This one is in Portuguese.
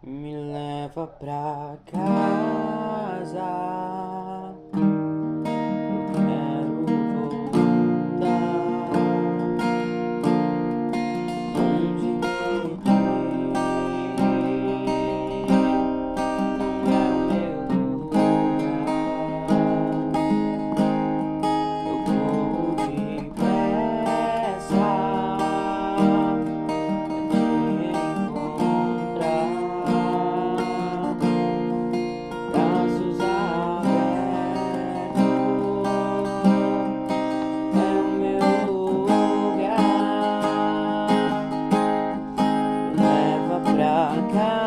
Me leva pra casa. Eu quero voltar onde deixei. Não é o meu lugar. Eu corro depressa pra te encontrar. Braços abertos é o meu lugar. Leva pra cá.